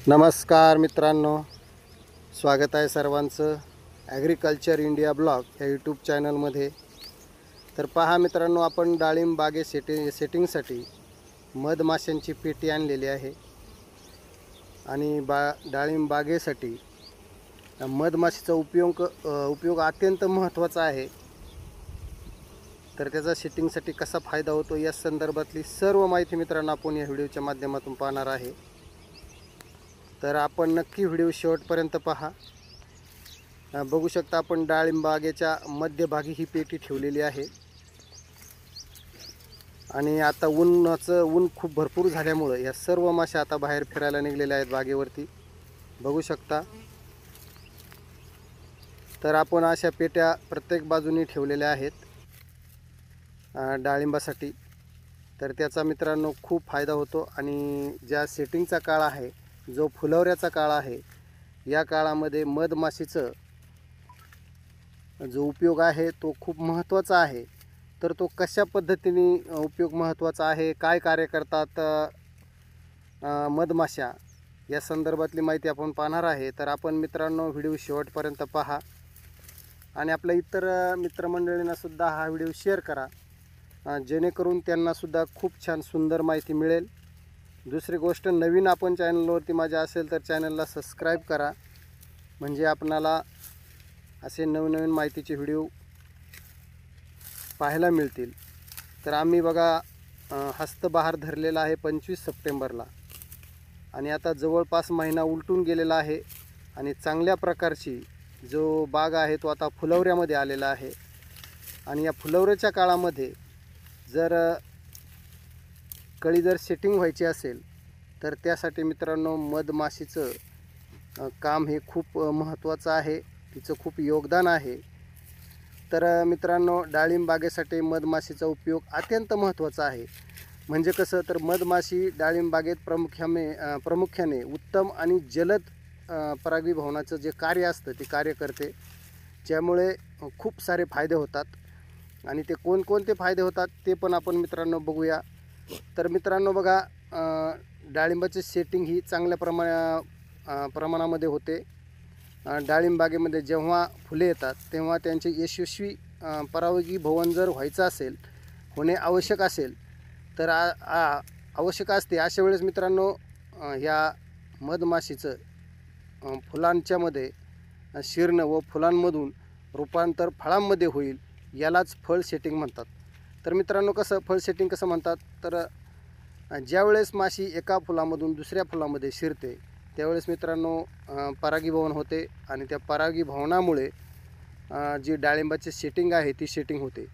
नमस्कार मित्रांनो, स्वागत आहे सर्वांचं ॲग्रिकल्चर इंडिया ब्लॉग या यूट्यूब चॅनलमध्ये। तर पहा मित्रांनो, आपण डाळिंब बागे सेटिंगसाठी मधमाशांची पेटी आणलेली आहे आणि डाळिंब बागेसाठी मधमाशीचा उपयोग अत्यंत महत्त्वाचा आहे। तर त्याचा सेटिंगसाठी कसा फायदा होतो या संदर्भातली सर्व माहिती मित्रांनो आपण या व्हिडिओच्या माध्यमातून पाहणार आहे। तर आपण नक्की व्हिडिओ शेवटपर्यंत पहा। बघू शकता आपण डाळिंब बागेच्या मध्यभागी ही पेटी ठेवलेली आहे आणि आता ऊन खूप भरपूर झाल्यामुळे या सर्व माशा आता बाहेर फिरायला निघलेल्या आहेत बागेवरती, बघू शकता। तर आपण अशा पेट्या प्रत्येक बाजूनी ठेवलेल्या आहेत डाळिंबासाठी। तर त्याचा मित्रांनो खूप फायदा होतो आणि ज्या सेटिंगचा काळ आहे, जो फुलवऱ्याचा काळ आहे, या काळामध्ये मधमाशीचं जो उपयोग आहे तो खूप महत्त्वाचा आहे। तर तो कशा पद्धतीने उपयोग महत्त्वाचा आहे, काय कार्य करतात मधमाशा, या संदर्भातली माहिती आपण पाहणार आहे। तर आपण मित्रांनो व्हिडिओ शेवटपर्यंत पहा आणि आपल्या इतर मित्रमंडळींना सुद्धा हा व्हिडिओ शेअर करा, जेणेकरून त्यांनासुद्धा खूप छान सुंदर माहिती मिळेल। दुसरी गोष्ट, नवीन आपण चॅनलवरती माझ्या असेल तर चॅनलला सबस्क्राईब करा, म्हणजे आपणाला असे नवनवीन माहितीचे व्हिडिओ पाहायला मिळतील। तर आम्ही बघा हस्तबहार धरलेला आहे 25 सप्टेंबरला आणि आता जवळपास महिना उलटून गेलेला आहे आणि चांगल्या प्रकारची जो बाग आहे तो आता फुलवऱ्यामध्ये आलेला आहे। आणि या फुलवऱ्याच्या काळामध्ये जर कळी जर सेटिंग व्हायची असेल तर त्यासाठी मित्रांनो मधमाशीचं काम हे खूप महत्त्वाचं आहे, तिचं खूप योगदान आहे। तर मित्रांनो, डाळिंब बागेसाठी मधमाशीचा उपयोग अत्यंत महत्त्वाचा आहे। म्हणजे कसं, तर मधमाशी डाळिंब बागेत प्रामुख्याने उत्तम आणि जलद परागीभवनाचं जे कार्य असतं ते कार्य करते, ज्यामुळे खूप सारे फायदे होतात। आणि ते कोणकोणते फायदे होतात ते पण आपण मित्रांनो बघूया। तर मित्रांनो बघा, डाळिंबाची सेटिंग ही चांगल्या प्रमाणामध्ये होते। डाळिंब बागेमध्ये जेव्हा फुले येतात तेव्हा त्यांचे यशस्वी परागीभवन जर होणे आवश्यक असेल तर आवश्यक असते, अशा वेळेस मित्रांनो ह्या मधमाशीचं फुलांच्यामध्ये शिरणं व फुलांमधून रूपांतर फळांमध्ये होईल, यालाच फळ सेटिंग म्हणतात। तर मित्रांनो, फळ सेटिंग कसं म्हणतात, तर ज्यावेळेस माशी एका फुलामधून दुसऱ्या फुलामध्ये शिरते त्यावेळेस मित्रांनो परागीभवन होते आणि त्या परागीभवनामुळे जी डाळिंबाची सेटिंग आहे ती सेटिंग होते।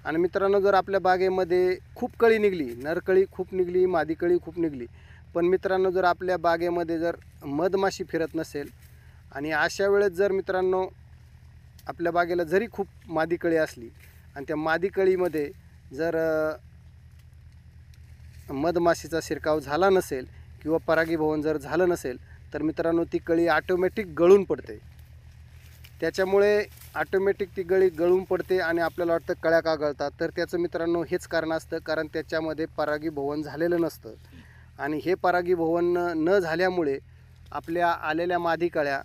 आणि मित्रांनो, जर आपल्या बागेमध्ये खूप कळी निघली, नरकळी खूप निघली, मादी कळी खूप निघली, पण मित्रांनो जर आपल्या बागेमध्ये जर मधमाशी फिरत नसेल आणि अशा वेळेस जर मित्रांनो आपल्या बागेला जरी खूप मादी कळी असली आणि त्या मादी कळीमध्ये जर मधमाशीचा शिरकाव झाला नसेल किंवा परागीभवन जर झालं नसेल तर मित्रांनो ती कळी ऑटोमॅटिक गळून पडते। त्याच्यामुळे ऑटोमॅटिक ती गळून पडते आणि आपल्याला वाटतं कळ्या का गळतात, तर त्याचं मित्रांनो हेच कारण असतं, कारण त्याच्यामध्ये परागीभवन झालेलं नसतं आणि हे परागीभवन न झाल्यामुळे आपल्या आलेल्या मादी कळ्या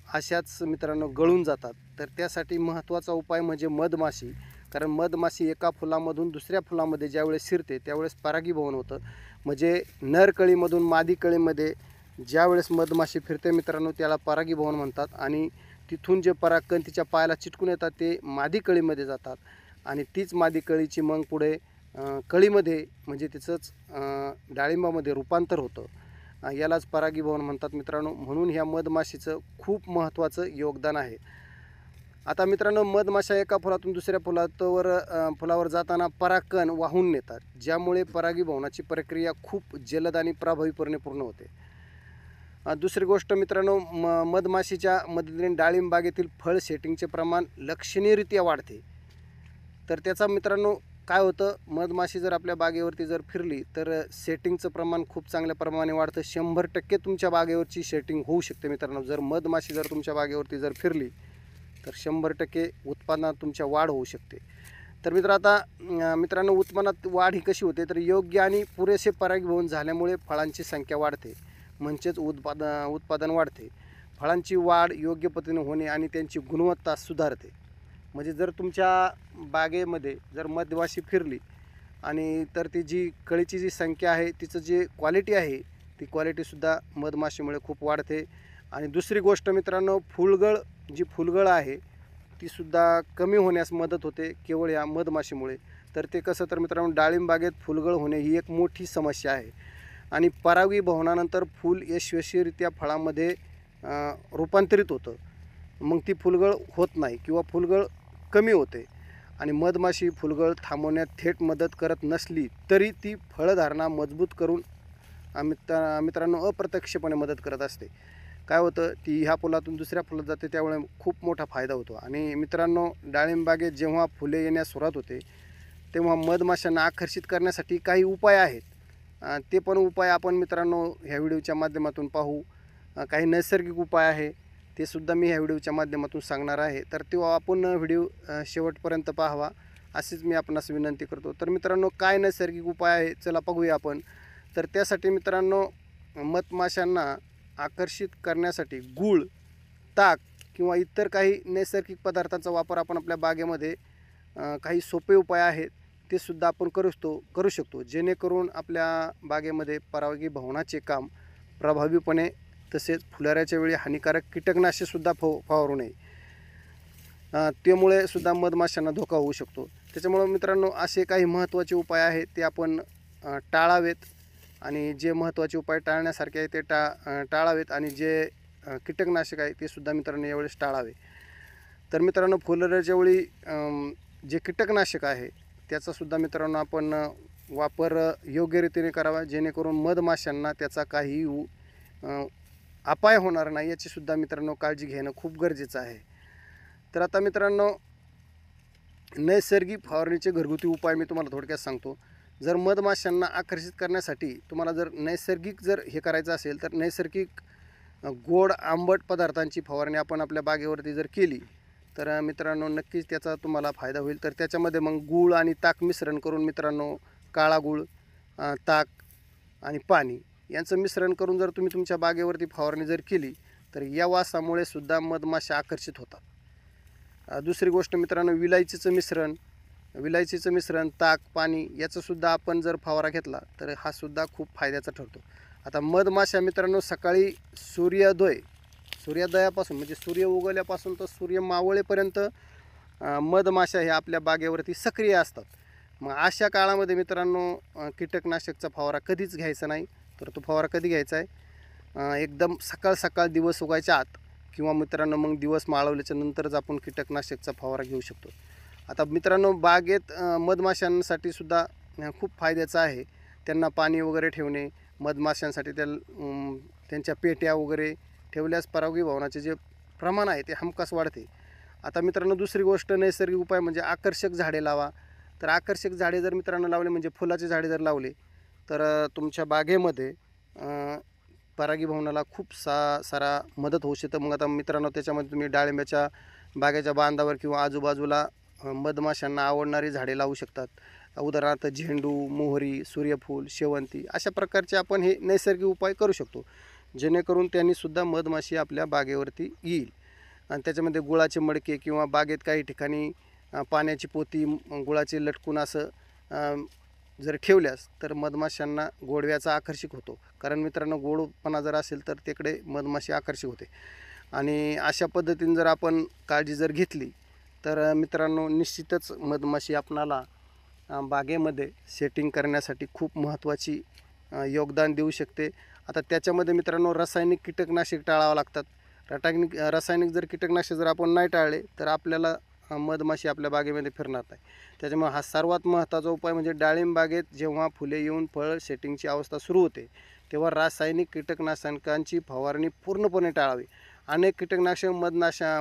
अशाच मित्रांनो गळून जातात। तर त्यासाठी महत्त्वाचा उपाय म्हणजे मधमाशी, कारण मधमाशी एका फुलामधून दुसऱ्या फुलामध्ये ज्यावेळेस शिरते त्यावेळेस परागीभवन होतं। म्हणजे नरकळीमधून मादी कळीमध्ये ज्यावेळेस मधमाशी फिरते मित्रांनो त्याला परागीभवन म्हणतात आणि तिथून जे परागकण तिच्या पायाला चिटकून येतात ते मादी कळीमध्ये जातात आणि तीच मादी कळीची मग पुढे कळीमध्ये म्हणजे तिचंच डाळिंबामध्ये रूपांतर होतं, यालाच परागीभवन म्हणतात मित्रांनो। म्हणून ह्या मधमाशीचं खूप महत्त्वाचं योगदान आहे। आता मित्रांनो, मधमाशा एका फुलातून दुसऱ्या फुलावर जाताना परागकण वाहून नेतात, ज्यामुळे परागीभवनाची प्रक्रिया खूप जलद आणि प्रभावीपणे पूर्ण होते। दुसरी गोष्ट मित्रांनो, मधमाशीच्या मदतीने डाळिंब बागेतील फळ सेटिंगचे प्रमाण लक्षणीयरित्या वाढते। तर त्याचा मित्रांनो काय होतं, मधमाशी जर आपल्या बागेवरती जर फिरली तर सेटिंगचं प्रमाण खूप चांगल्या प्रमाणे वाढतं। 100% तुमच्या बागेवरची सेटिंग होऊ शकते मित्रांनो। जर मधमाशी जर तुमच्या बागेवरती जर फिरली तर 100% उत्पन्नात तुमच्या वाढ होऊ शकते। तर मित्रांनो उत्पन्नात वाढ ही कशी होते, तर योग्य आणि पुरेसे परागीभवन झाल्यामुळे फळांची संख्या वाढते। म्हणजेच उत्पादन वाढते, फळांची वाढ योग्य पद्धतीने होणे आणि त्यांची गुणवत्ता सुधारते. म्हणजे जर तुमच्या बागेमध्ये जर मधमाशी फिरली आणि तर ती जी कळीची जी संख्या आहे, तिचं जी क्वालिटी आहे, ती क्वालिटीसुद्धा मधमाशीमुळे खूप वाढते. आणि दुसरी गोष्ट मित्रांनो, फुलगळ आहे तीसुद्धा कमी होण्यास मदत होते केवळ या मधमाशीमुळे. तर ते कसं तर मित्रांनो, डाळिंब बागेत फुलगळ होणे ही एक मोठी समस्या आहे. आणि परागीभवनानंतर फूल यशस्वीरित्या फळामध्ये रूपांतरित होतं. मग ती फुलगळ होत नाही किंवा फुलगळ कमी होते. आणि मधमाशी फुलगळ थांबवण्यात थेट मदत करत नसली तरी ती फळधारणा मजबूत करून मित्रांनो अप्रत्यक्षपणे मदत करत असते. काय होतं, ती ह्या फुलातून दुसऱ्या फुलात जाते, त्यामुळे खूप मोठा फायदा होतो. आणि मित्रांनो, डाळिंब बागेत जेव्हा फुले येण्यास सुरुवात होते तेव्हा मधमाशांना आकर्षित करण्यासाठी काही उपाय आहेत. ते पण उपाय आपण मित्रांनो ह्या व्हिडिओच्या माध्यमातून पाहू. काही नैसर्गिक उपाय आहे, ते सुद्धा मी ह्या व्हिडिओच्या माध्यमातून सांगणार आहे. तर तो आपण व्हिडिओ शेवटपर्यंत पाहावा अशीच मी आपणास विनंती करतो. तर मित्रांनो, काय नैसर्गिक उपाय आहे चला पाहूया आपण. तर त्यासाठी मित्रांनो, मधमाशांना आकर्षित करण्यासाठी गूळ, ताक किंवा इतर काही नैसर्गिक पदार्थांचा वापर आपण आपल्या बागेमध्ये काही सोपे उपाय आहेत ते सुद्धा आपण करू शकतो, जेणेकरून आपल्या बागेमध्ये परागीभवनाचे काम प्रभावीपणे, तसेच फुलाऱ्याच्या वेळी हानिकारक कीटकनाशकसुद्धा फवारू नये. त्यामुळे सुद्धा मधमाशांना धोका होऊ शकतो. त्याच्यामुळे मित्रांनो, असे काही महत्त्वाचे उपाय आहेत ते आपण टाळावेत. आणि जे महत्त्वाचे उपाय टाळण्यासारखे आहे ते टाळावेत आणि जे कीटकनाशक आहे ते सुद्धा मित्रांनो यावेळेस टाळावे. तर मित्रांनो, फुलाऱ्याच्या वेळी जे कीटकनाशक आहे त्याचासुद्धा मित्रांनो आपण वापर योग्य रीतीने करावा, जेणेकरून मधमाशांना त्याचा काही अपाय होणार नाही, याचीसुद्धा मित्रांनो काळजी घेणं खूप गरजेचं आहे. तर आता मित्रांनो, नैसर्गिक फवारणीचे घरगुती उपाय मी तुम्हाला थोडक्यात सांगतो. जर मधमाशांना आकर्षित करण्यासाठी तुम्हाला जर नैसर्गिक हे करायचं असेल तर नैसर्गिक गोड आंबट पदार्थांची फवारणी आपण आपल्या बागेवरती जर केली तर मित्रांनो नक्कीच त्याचा तुम्हाला फायदा होईल. तर त्याच्यामध्ये मग गूळ आणि ताक मिश्रण करून मित्रांनो, काळा गूळ, ताक आणि पाणी यांचं मिश्रण करून जर तुम्ही तुमच्या बागेवरती फवारणी जर केली तर या वासामुळे सुद्धा मधमाशा आकर्षित होतात. दुसरी गोष्ट मित्रांनो, विलायचीचं मिश्रण, ताक, पाणी याचंसुद्धा आपण जर फवारा घेतला तर हा सुद्धा खूप फायद्याचा ठरतो. आता मधमाशा मित्रांनो सकाळी सूर्योदयापासून म्हणजे सूर्य उगवल्यापासून तर सूर्य मावळेपर्यंत मधमाशा ह्या आपल्या बागेवरती सक्रिय असतात. मग अशा काळामध्ये मित्रांनो कीटकनाशकचा फवारा कधीच घ्यायचा नाही. तर तो फवारा कधी घ्यायचा आहे, एकदम सकाळ दिवस उगायच्या आत किंवा मित्रांनो मग दिवस माळवल्याच्या नंतरच आपण कीटकनाशकचा फवारा घेऊ शकतो. आता मित्रांनो, बागेत मधमाशांसाठी सुद्धा खूप फायद्याचं आहे. त्यांना पाणी वगैरे ठेवणे, मधमाशांसाठी त्यांच्या पेट्या वगैरे ठेवल्यास परागीभवनाचे जे प्रमाण आहे ते हमखास वाढते. आता मित्रांनो, दुसरी गोष्ट नैसर्गिक उपाय म्हणजे आकर्षक झाडे लावा. तर आकर्षक झाडे जर मित्रांनो लावले, म्हणजे फुलाचे झाडे जर लावले तर तुमच्या बागेमध्ये परागीभवनाला खूप सारा मदत होऊ शकते. मग आता मित्रांनो, त्याच्यामध्ये तुम्ही डाळिंबाच्या बागेच्या बांधावर किंवा आजूबाजूला मधमाशांना आवडणारी झाडे लावू शकतात. उदाहरणार्थ झेंडू, मोहरी, सूर्यफूल, शेवंती अशा प्रकारचे आपण हे नैसर्गिक उपाय करू शकतो, जेणेकरून त्यांनीसुद्धा मधमाशी आपल्या बागेवरती येईल. आणि त्याच्यामध्ये गुळाचे मडके किंवा बागेत काही ठिकाणी पाण्याची पोती गुळाचे लटकून असं जर ठेवल्यास तर मधमाशांना गोडव्याचा आकर्षित होतो. कारण मित्रांनो, गोडपणा जर असेल तर तिकडे मधमाशी आकर्षित होते. आणि अशा पद्धतीने जर आपण काळजी जर घेतली तर मित्रांनो निश्चितच मधमाशी आपणाला बागेमध्ये सेटिंग करण्यासाठी खूप महत्त्वाची योगदान देऊ शकते. आता त्याच्यामध्ये मित्रांनो रासायनिक कीटकनाशक टाळावं लागतात. रासायनिक जर कीटकनाशक जर आपण नाही टाळले तर आपल्याला मधमाशी आपल्या बागेमध्ये फिरणार नाही. त्याच्यामुळे हा सर्वात महत्त्वाचा उपाय म्हणजे डाळिंब बागेत जेव्हा फुले येऊन फळ सेटिंगची अवस्था सुरू होते तेव्हा रासायनिक कीटकनाशकांची फवारणी पूर्णपणे टाळावी. अनेक कीटकनाशक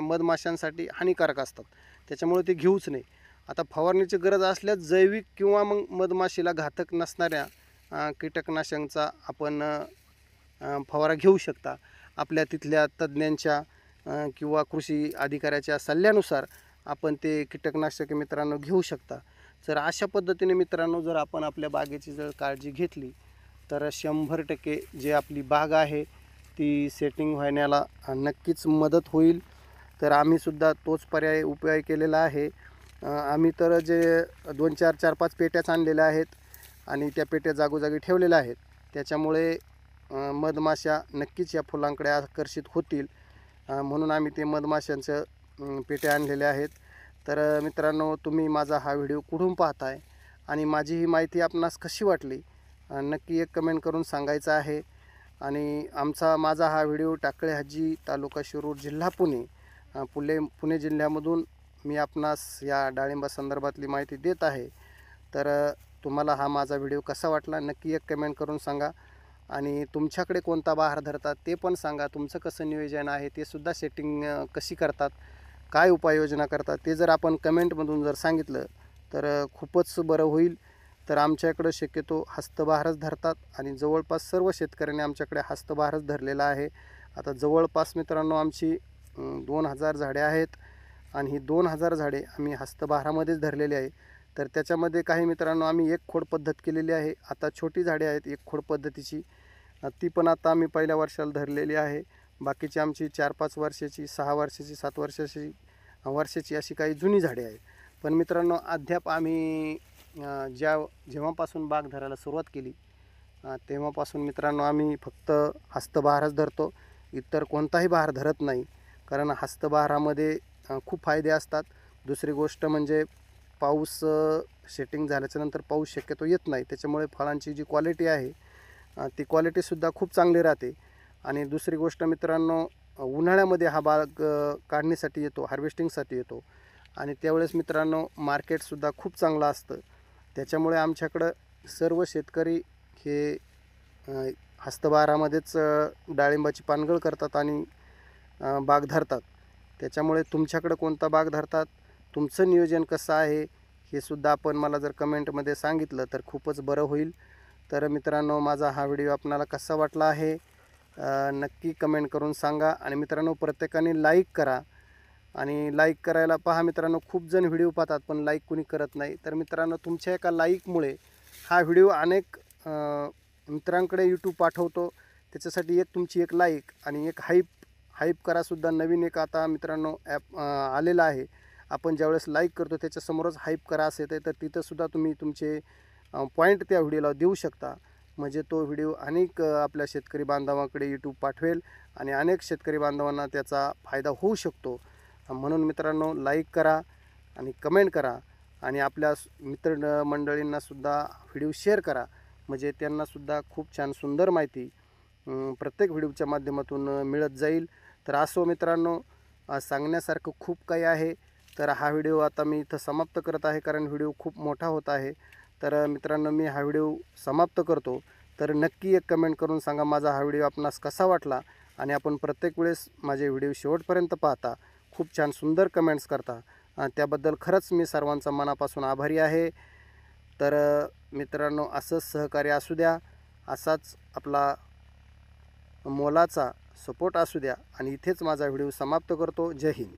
मधमाशांसाठी हानिकारक असतात, त्याच्यामुळे ते घेऊच नाही. आता फवारणीची गरज असल्यास जैविक किंवा मग मधमाशीला घातक नसणाऱ्या कीटकनाशकांचा आपण फवारा घेऊ शकता. आपल्या तिथल्या तज्ज्ञांच्या किंवा कृषी अधिकाऱ्याच्या सल्ल्यानुसार आपण ते कीटकनाशके मित्रांनो घेऊ शकता. जर अशा पद्धतीने मित्रांनो जर आपण आपल्या बागेची जर काळजी घेतली तर 100% जे आपली बाग आहे ती सेटिंग होण्याला नक्कीच मदत होईल. तर आम्हीसुद्धा तोच उपाय केलेला आहे. आम्ही तर जे 2-4, 4-5 पेट्याच आणलेल्या आहेत आणि त्या पेट्या जागोजागी ठेवलेल्या आहेत. त्याच्यामुळे मधमाशा नक्कीच या फुलांकडे आकर्षित होतील, म्हणून आम्ही ते मधमाशांचं पेट्या आणलेल्या आहेत. तर मित्रांनो, तुम्ही माझा हा व्हिडिओ कुठून पाहताय आणि माझी ही माहिती आपणास कशी वाटली नक्की एक कमेंट करून सांगायचं आहे. आणि माझा हा व्हिडिओ टाकळे हजी, तालुका शिरूर, जिल्हा पुणे, पुणे जिल्ह्यामधून मी आपणास या डाळिंबा संदर्भातली माहिती देत आहे. तर तुम्हाला हा माझा व्हिडिओ कसा वाटला नक्की एक कमेंट करून सांगा. आणि तुमच्याकडे कोणता बहार धरतात ते पण सांगा. तुमचं कसं नियोजन आहे ते सुद्धा, सेटिंग कशी करतात, काय उपाययोजना करतात ते जर आपण कमेंटमधून जर सांगितलं तर खूपच बरं होईल. तर आमच्याकडं शक्यतो हस्तबहारच धरतात आणि जवळपास सर्व शेतकऱ्यांनी आमच्याकडे हस्तबहारच धरलेला आहे. आता जवळपास मित्रांनो आमची 2000 झाडे आहेत आणि ही 2000 झाडे आम्ही हस्तबहारामध्येच धरलेली आहे. तर त्याच्यामध्ये काही मित्रांनो आम्ही एक खोड पद्धत केलेली आहे. आता छोटी झाडे आहेत एक खोड पद्धतीची, ती पण आता आम्ही पहिल्या वर्षाला धरलेली आहे. बाकीची आमची 4-5 वर्षाची, 6 वर्षाची, 7 वर्षाची अशी काही जुनी झाडे आहेत. पण मित्रांनो, अद्याप आम्ही जेव्हापासून बाग धरायला सुरुवात केली तेव्हापासून मित्रांनो आम्ही फक्त हस्तबहारच धरतो, इतर कोणताही बहार धरत नाही. कारण हस्तबहारामध्ये खूप फायदे असतात. दुसरी गोष्ट म्हणजे पाऊस सेटिंग झाल्याच्यानंतर पाऊस शक्यतो येत नाही, त्याच्यामुळे फळांची जी क्वालिटी आहे ती क्वालिटीसुद्धा खूप चांगली राहते. आणि दुसरी गोष्ट मित्रांनो, उन्हाळ्यामध्ये हा बाग काढणीसाठी येतो, हार्वेस्टिंगसाठी येतो आणि त्यावेळेस मित्रांनो मार्केटसुद्धा खूप चांगलं असतं. त्याच्यामुळे आमच्याकडं सर्व शेतकरी हे हस्तबहारामध्येच डाळिंबाची पानगळ करतात आणि बाग धरतात. त्याच्यामुळे तुमच्याकडं कोणता बाग धरतात, तुमचं नियोजन कसं आहे हे सुद्धा आपण मला जर कमेंटमध्ये सांगितलं तर खूपच बरं होईल. तर मित्रांनो, माझा हा व्हिडिओ आपणाला कसा वाटला आहे नक्की कमेंट करून सांगा. आणि मित्रांनो, प्रत्येकाने लाईक करा. आणि लाईक करायला पहा मित्रांनो, खूप जण व्हिडिओ पाहतात पण लाईक कुणी करत नाही. तर मित्रांनो, तुमच्या एका लाईकमुळे हा व्हिडिओ अनेक मित्रांकडे यूट्यूब पाठवतो. त्याच्यासाठी तुमची एक लाईक आणि एक हाईप करासुद्धा नवीन एक आता मित्रांनो ॲप आलेला आहे. आपण ज्यावेळेस लाईक करतो त्याच्यासमोरच हाईप करा असं येतं, तर तिथंसुद्धा तुम्ही तुमचे पॉईंट त्या व्हिडिओला देऊ शकता. म्हणजे तो व्हिडिओ अनेक आपल्या शेतकरी बांधवांकडे यूट्यूब पाठवेल आणि अनेक शेतकरी बांधवांना त्याचा फायदा होऊ शकतो. म्हणून मित्रांनो, लाईक करा आणि कमेंट करा आणि आपल्या मित्रमंडळींनासुद्धा व्हिडिओ शेअर करा. म्हणजे त्यांनासुद्धा खूप छान सुंदर माहिती प्रत्येक व्हिडिओच्या माध्यमातून मिळत जाईल. तर असो मित्रांनो, सांगण्यासारखं खूप काही आहे. तर हा व्हिडिओ आता मी इथं समाप्त करत आहे, कारण व्हिडिओ खूप मोठा होत आहे. तर मित्रांनो, मी हा व्हिडिओ समाप्त करतो. तर नक्की एक कमेंट करून सांगा माझा हा व्हिडिओ आपणास कसा वाटला. आणि आपण प्रत्येक वेळेस माझे व्हिडिओ शेवटपर्यंत पाहता, खूप छान सुंदर कमेंट्स करता, त्याबद्दल खरंच मी सर्वांचा मनापासून आभारी आहे. तर मित्रांनो, असंच सहकार्य असू द्या, असाच आपला मोलाचा सपोर्ट असू द्या. आणि इथेच माझा व्हिडिओ समाप्त करतो. जय हिंद.